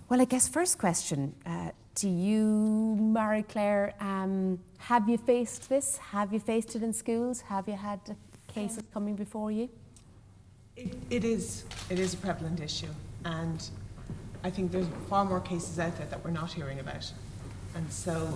Well, I guess first question to you, Marie-Claire, have you faced this? Have you faced it in schools? Have you had cases coming before you? It is a prevalent issue, and I think there's far more cases out there that we're not hearing about. And so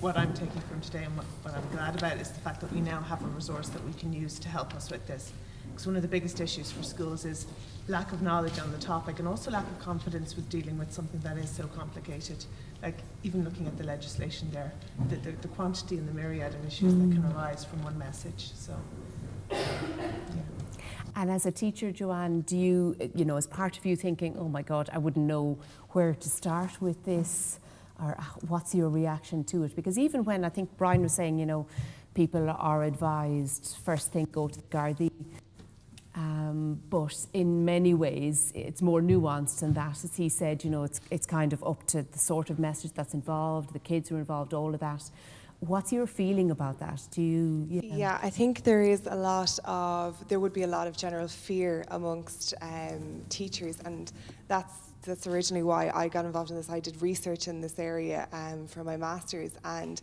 what I'm taking from today and what I'm glad about is the fact that we now have a resource that we can use to help us with this. Because one of the biggest issues for schools is lack of knowledge on the topic, and also lack of confidence with dealing with something that is so complicated. Like even looking at the legislation there, the quantity and the myriad of issues that can arise from one message. So, yeah. And as a teacher, Joanne, do you, as part of you thinking, oh my God, I wouldn't know where to start with this, or what's your reaction to it? Because even when I think Brian was saying, people are advised first thing go to the Gardaí, but in many ways it's more nuanced than that. As he said, it's kind of up to the sort of message that's involved, the kids who are involved, all of that. What's your feeling about that? Do you? Yeah, I think there would be a lot of general fear amongst teachers, and that's originally why I got involved in this. I did research in this area for my master's, and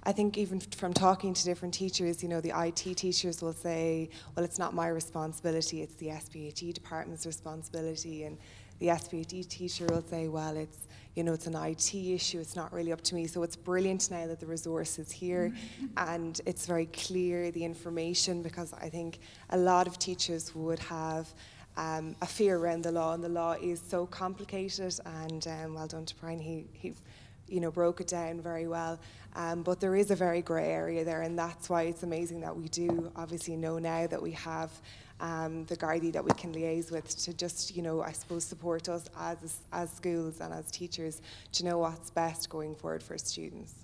I think even from talking to different teachers, the IT teachers will say, well, it's not my responsibility, it's the SPHE department's responsibility, and the SPHE teacher will say, well, it's an IT issue, it's not really up to me. So it's brilliant now that the resource is here and it's very clear, the information, because I think a lot of teachers would have a fear around the law, and the law is so complicated, and well done to Brian, he broke it down very well. But there is a very grey area there, and that's why it's amazing that we do obviously know now that we have the Gardaí that we can liaise with to just, I suppose, support us as schools and as teachers to know what's best going forward for students.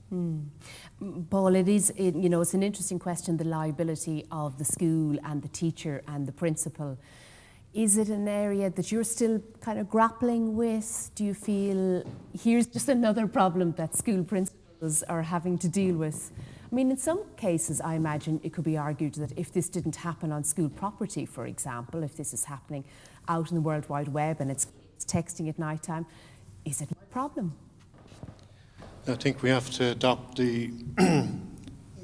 Paul, it's an interesting question, the liability of the school and the teacher and the principal. Is it an area that you're still kind of grappling with? Do you feel here's just another problem that school principals are having to deal with? I mean, in some cases, I imagine it could be argued that if this didn't happen on school property, for example, if this is happening out in the World Wide Web and it's texting at night time, is it a problem? I think we have to adopt the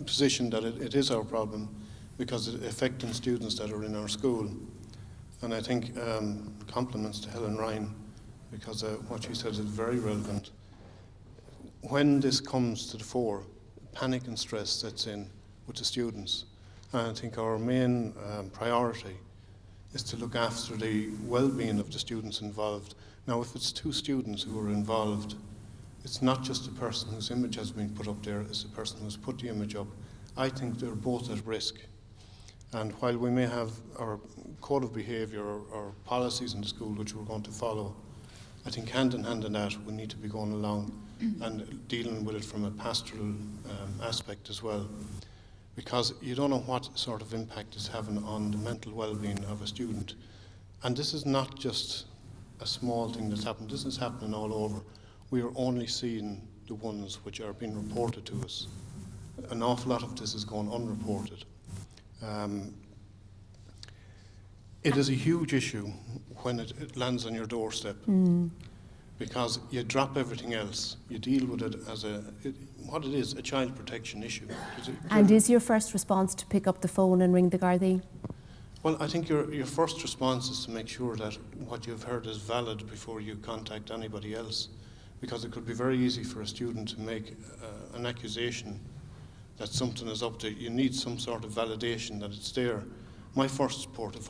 position that it is our problem because it's affecting students that are in our school. And I think compliments to Helen Ryan, because what she said is very relevant. When this comes to the fore, panic and stress sets in with the students. And I think our main priority is to look after the well-being of the students involved. Now, if it's two students who are involved, it's not just the person whose image has been put up there, it's the person who's put the image up. I think they're both at risk. And while we may have our code of behaviour or policies in the school which we're going to follow, I think hand in hand in that we need to be going along and dealing with it from a pastoral aspect as well, because you don't know what sort of impact it's having on the mental well-being of a student. And this is not just a small thing that's happened, this is happening all over. We are only seeing the ones which are being reported to us. An awful lot of this is going unreported. It is a huge issue when it lands on your doorstep, because you drop everything else. You deal with it as what it is, a child protection issue. And is your first response to pick up the phone and ring the Gardaí? Well, I think your first response is to make sure that what you've heard is valid before you contact anybody else, because it could be very easy for a student to make an accusation that something is up to. You need some sort of validation that it's there. My first port of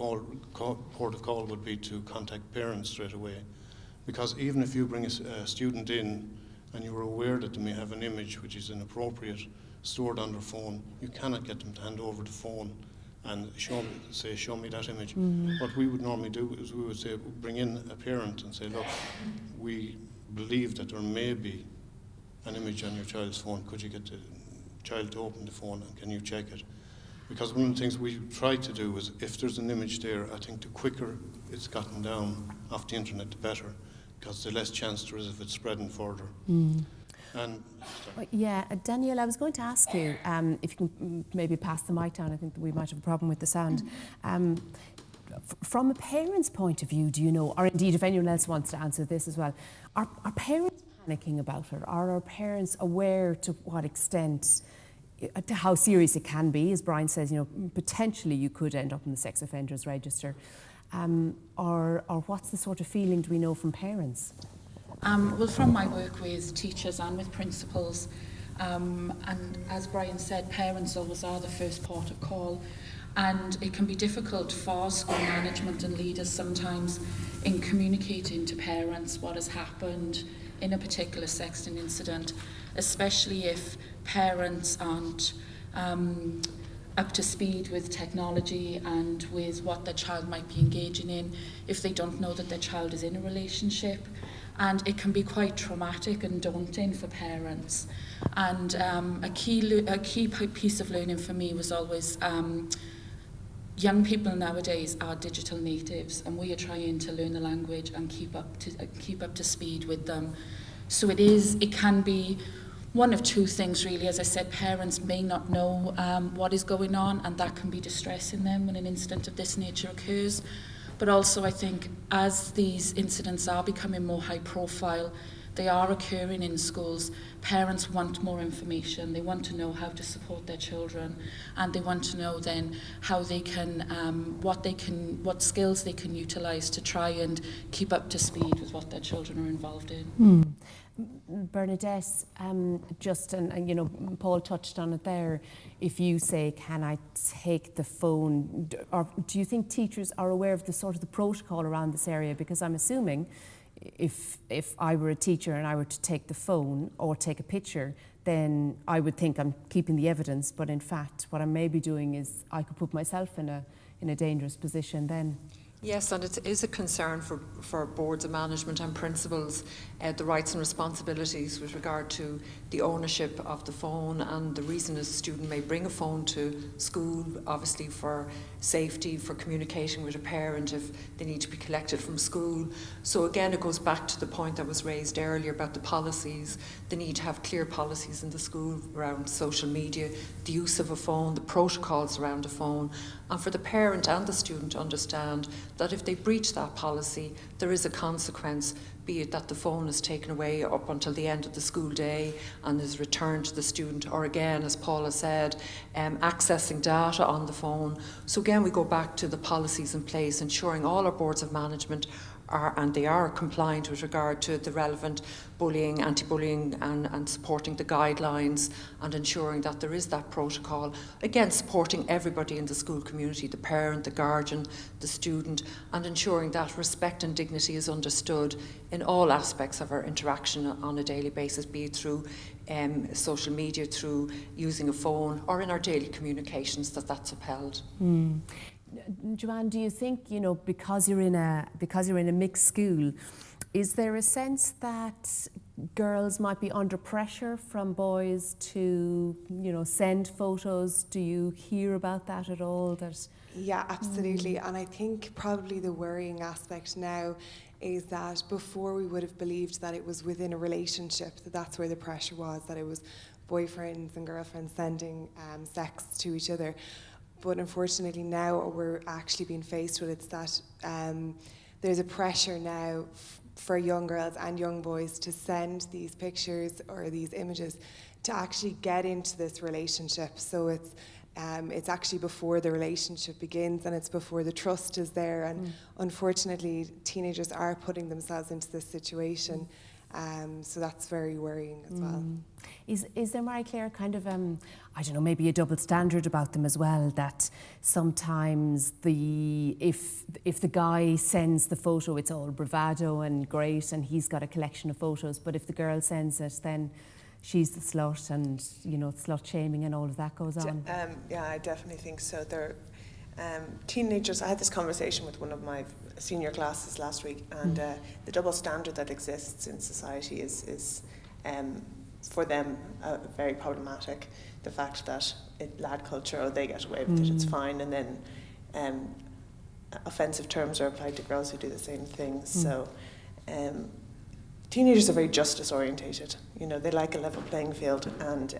call would be to contact parents straight away, because even if you bring a student in and you're aware that they may have an image which is inappropriate stored on their phone, you cannot get them to hand over the phone and show me that image. What we would normally do is we would say, bring in a parent and say, look, we believe that there may be an image on your child's phone. Could you get the child to open the phone and can you check it? Because one of the things we try to do is, if there's an image there, I think the quicker it's gotten down off the internet, the better, because the less chance there is of it spreading further. And Danielle, I was going to ask you if you can maybe pass the mic down. I think that we might have a problem with the sound. from a parent's point of view, do you know, or indeed if anyone else wants to answer this as well, are parents panicking about it? Are our parents aware to what extent, to how serious it can be? As Brian says, you know, potentially you could end up in the sex offenders register. Or what's the sort of feeling, do we know, from parents? Well, from my work with teachers and with principals, and as Brian said, parents always are the first port of call, and it can be difficult for school management and leaders sometimes in communicating to parents what has happened in a particular sexting incident, especially if parents aren't up to speed with technology and with what their child might be engaging in, if they don't know that their child is in a relationship. And it can be quite traumatic and daunting for parents. And a key piece of learning for me was always young people nowadays are digital natives, and we are trying to learn the language and keep up to speed with them. So it can be one of two things really. As I said, parents may not know what is going on, and that can be distressing them when an incident of this nature occurs. But also I think as these incidents are becoming more high profile, they are occurring in schools, parents want more information. They want to know how to support their children, and they want to know then how they can, what skills they can utilise to try and keep up to speed with what their children are involved in. Bernadette, just, and you know, Paul touched on it there, if you say, can I take the phone, or do you think teachers are aware of the sort of the protocol around this area? Because I'm assuming if I were a teacher and I were to take the phone or take a picture, then I would think I'm keeping the evidence, but in fact what I may be doing is I could put myself in a dangerous position then. Yes, and it is a concern for boards of management and principals, the rights and responsibilities with regard to the ownership of the phone. And the reason a student may bring a phone to school, obviously for safety, for communicating with a parent if they need to be collected from school. So again, it goes back to the point that was raised earlier about the policies, the need to have clear policies in the school around social media, the use of a phone, the protocols around a phone, and for the parent and the student to understand that if they breach that policy, there is a consequence, be it that the phone is taken away up until the end of the school day and is returned to the student, or again, as Paula said, accessing data on the phone. So again, we go back to the policies in place, ensuring all our boards of management are compliant with regard to the relevant bullying, anti-bullying and supporting the guidelines and ensuring that there is that protocol. Again, supporting everybody in the school community, the parent, the guardian, the student, and ensuring that respect and dignity is understood in all aspects of our interaction on a daily basis, be it through social media, through using a phone, or in our daily communications, that's upheld. Joanne, do you think, you know, because you're in a mixed school, is there a sense that girls might be under pressure from boys to, you know, send photos? Do you hear about that at all? Yeah, absolutely. And I think probably the worrying aspect now is that before we would have believed that it was within a relationship, that's where the pressure was, that it was boyfriends and girlfriends sending sex to each other. But unfortunately now what we're actually being faced with, it's that there's a pressure now for young girls and young boys to send these pictures or these images to actually get into this relationship. So it's actually before the relationship begins, and it's before the trust is there. And unfortunately, teenagers are putting themselves into this situation. So that's very worrying as well. Is there, Marie-Claire, kind of, I don't know, maybe a double standard about them as well, that sometimes if the guy sends the photo, it's all bravado and great and he's got a collection of photos, but if the girl sends it, then she's the slut and, you know, slut shaming and all of that goes on? Yeah, I definitely think so. Teenagers, I had this conversation with one of my senior classes last week, and the double standard that exists in society is for them very problematic. The fact that lad culture, they get away with it, it's fine, and then offensive terms are applied to girls who do the same thing. So teenagers are very justice orientated. You know, they like a level playing field, and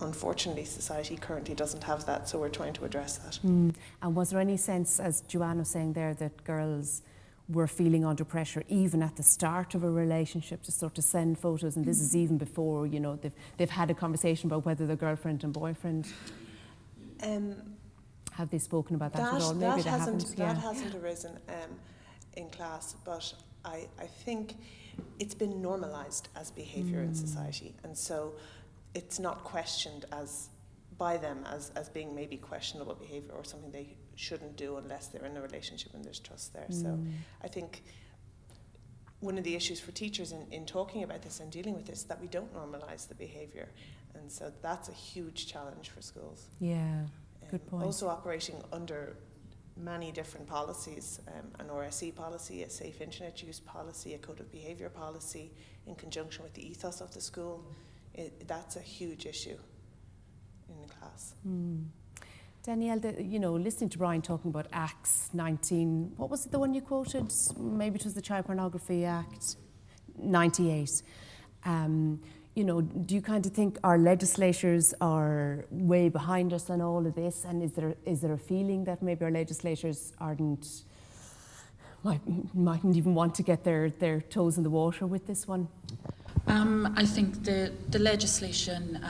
unfortunately society currently doesn't have that, so we're trying to address that. And was there any sense, as Joanne was saying there, that girls were feeling under pressure even at the start of a relationship to sort of send photos, and this is even before, you know, they've had a conversation about whether they're girlfriend and boyfriend? Have they spoken about that at all? Maybe they haven't. That hasn't arisen in class, but I think it's been normalised as behaviour in society, and so it's not questioned by them as being maybe questionable behaviour or something they shouldn't do unless they're in a relationship and there's trust there. So I think one of the issues for teachers in talking about this and dealing with this is that we don't normalise the behaviour, and so that's a huge challenge for schools. Yeah, good point. Also operating under many different policies, an RSE policy, a safe internet use policy, a code of behaviour policy, in conjunction with the ethos of the school. That's a huge issue in the class. Danielle, you know, listening to Brian talking about Acts 19, what was it, the one you quoted? Maybe it was the Child Pornography Act 98. You know, do you kind of think our legislators are way behind us on all of this? And is there a feeling that maybe our legislators mightn't even want to get their toes in the water with this one? I think the legislation,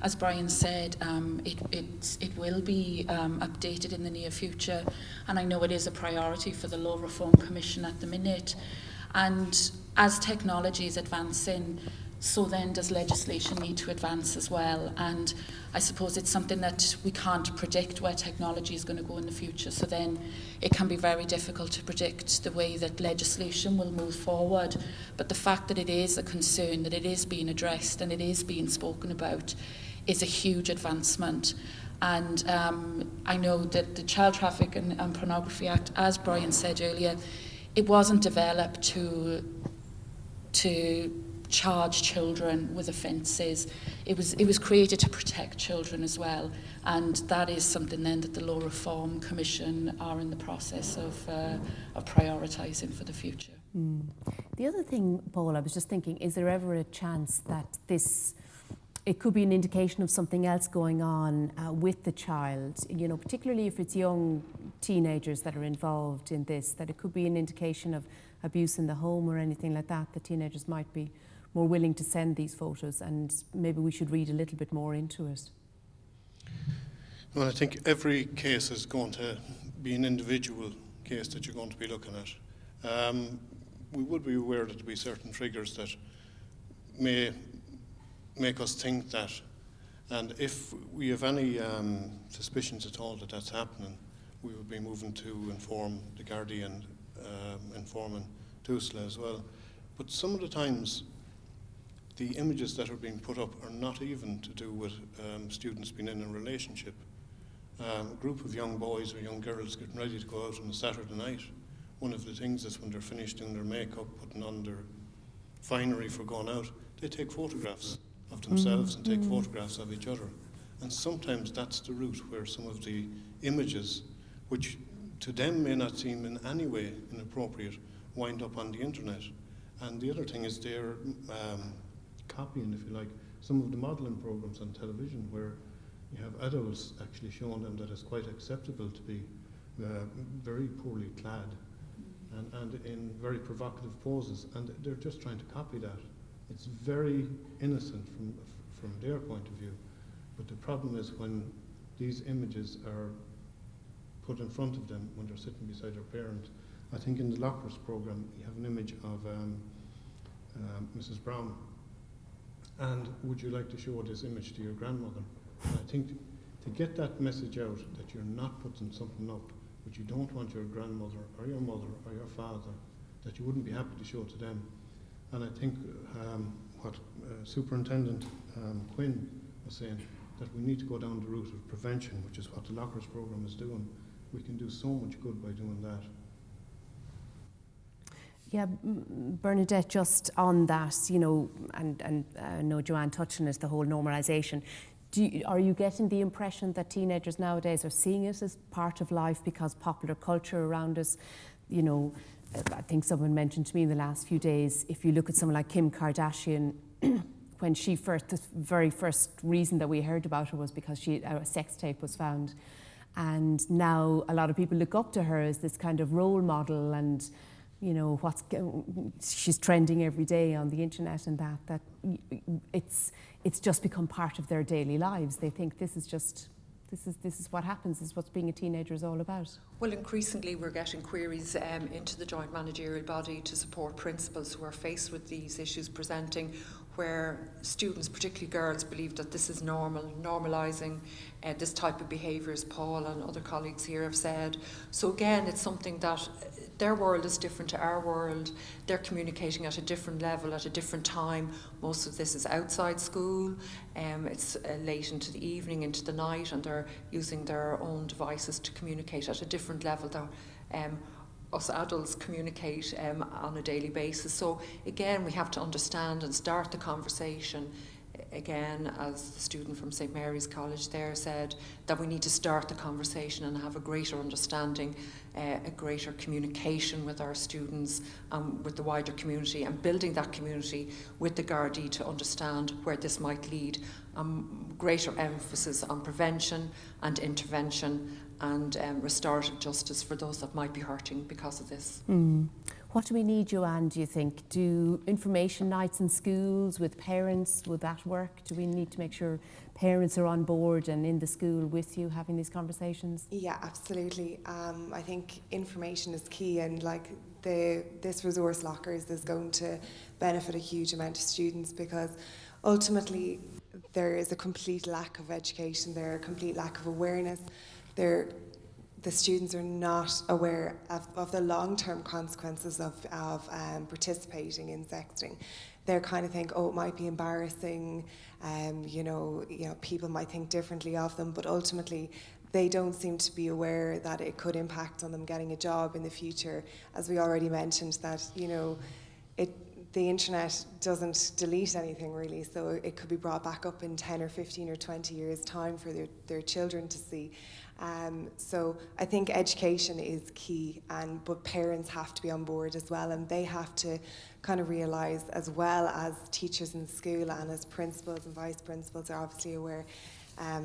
as Brian said, it will be updated in the near future, and I know it is a priority for the Law Reform Commission at the minute. And as technology is advancing, so then does legislation need to advance as well. And I suppose it's something that we can't predict where technology is going to go in the future, so then it can be very difficult to predict the way that legislation will move forward. But the fact that it is a concern, that it is being addressed and it is being spoken about, is a huge advancement. And I know that the Child Traffic and Pornography Act, as Brian said earlier, it wasn't developed to charge children with offences. It was created to protect children as well, and that is something then that the Law Reform Commission are in the process of prioritising for the future. The other thing, Paul, I was just thinking, is there ever a chance that it could be an indication of something else going on with the child, you know, particularly if it's young teenagers that are involved in this, that it could be an indication of abuse in the home or anything like that, the teenagers might be more willing to send these photos, and maybe we should read a little bit more into it. Well, I think every case is going to be an individual case that you're going to be looking at. We would be aware that there will be certain triggers that may make us think that, and if we have any suspicions at all that that's happening, we would be moving to inform the Gardaí and informing TUSLA as well. But some of the times the images that are being put up are not even to do with students being in a relationship. A group of young boys or young girls getting ready to go out on a Saturday night, one of the things is when they're finished doing their makeup, putting on their finery for going out, they take photographs of themselves and take photographs of each other. And sometimes that's the route where some of the images, which to them may not seem in any way inappropriate, wind up on the internet. And the other thing is they're copying, if you like, some of the modelling programs on television where you have adults actually showing them that it's quite acceptable to be very poorly clad and in very provocative poses, and they're just trying to copy that. It's very innocent from their point of view, but the problem is when these images are put in front of them when they're sitting beside their parent. I think in the Lockers program you have an image of Mrs. Brown, and would you like to show this image to your grandmother? And I think to get that message out that you're not putting something up which you don't want your grandmother or your mother or your father, that you wouldn't be happy to show to them. And I think what Superintendent Quinn was saying, that we need to go down the route of prevention, which is what the Lockers program is doing. We can do so much good by doing that. Yeah, Bernadette, just on that, you know, and I know Joanne touched on it, the whole normalisation. Are you getting the impression that teenagers nowadays are seeing it as part of life because popular culture around us, you know, I think someone mentioned to me in the last few days, if you look at someone like Kim Kardashian, when the very first reason that we heard about her was because a sex tape was found. And now a lot of people look up to her as this kind of role model, and you know she's trending every day on the internet, and that it's just become part of their daily lives. They think this is what happens, this is what being a teenager is all about. Well, increasingly we're getting queries into the joint managerial body to support principals who are faced with these issues presenting, where students, particularly girls, believe that this is normalising this type of behaviour, as Paul and other colleagues here have said. So again, it's something that their world is different to our world. They're communicating at a different level, at a different time. Most of this is outside school. It's late into the evening, into the night, and they're using their own devices to communicate at a different level that us adults communicate on a daily basis. So again, we have to understand and start the conversation. Again, as the student from St Mary's College there said, that we need to start the conversation and have a greater understanding, a greater communication with our students, with the wider community, and building that community with the Gardaí to understand where this might lead. Greater emphasis on prevention and intervention and restorative justice for those that might be hurting because of this. What do we need, Joanne, do you think? Do information nights in schools with parents, would that work? Do we need to make sure parents are on board and in the school with you having these conversations? Yeah, absolutely. I think information is key, and like this resource lockers is going to benefit a huge amount of students, because ultimately there is a complete lack of education there, a complete lack of awareness. The students are not aware of the long-term consequences of participating in sexting. They're kind of think, oh, it might be embarrassing, you know, people might think differently of them, but ultimately they don't seem to be aware that it could impact on them getting a job in the future. As we already mentioned, that, you know, the internet doesn't delete anything really, so it could be brought back up in 10 or 15 or 20 years' time for their children to see. So I think education is key, but parents have to be on board as well, and they have to kind of realise, as well as teachers in school and as principals and vice principals are obviously aware,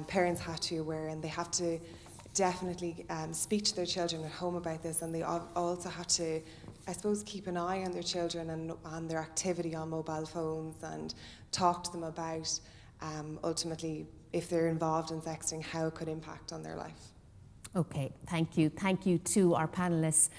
parents have to be aware, and they have to definitely speak to their children at home about this, and they also have to, I suppose, keep an eye on their children and on their activity on mobile phones, and talk to them about ultimately, if they're involved in sexting, how it could impact on their life. Okay, thank you. Thank you to our panellists.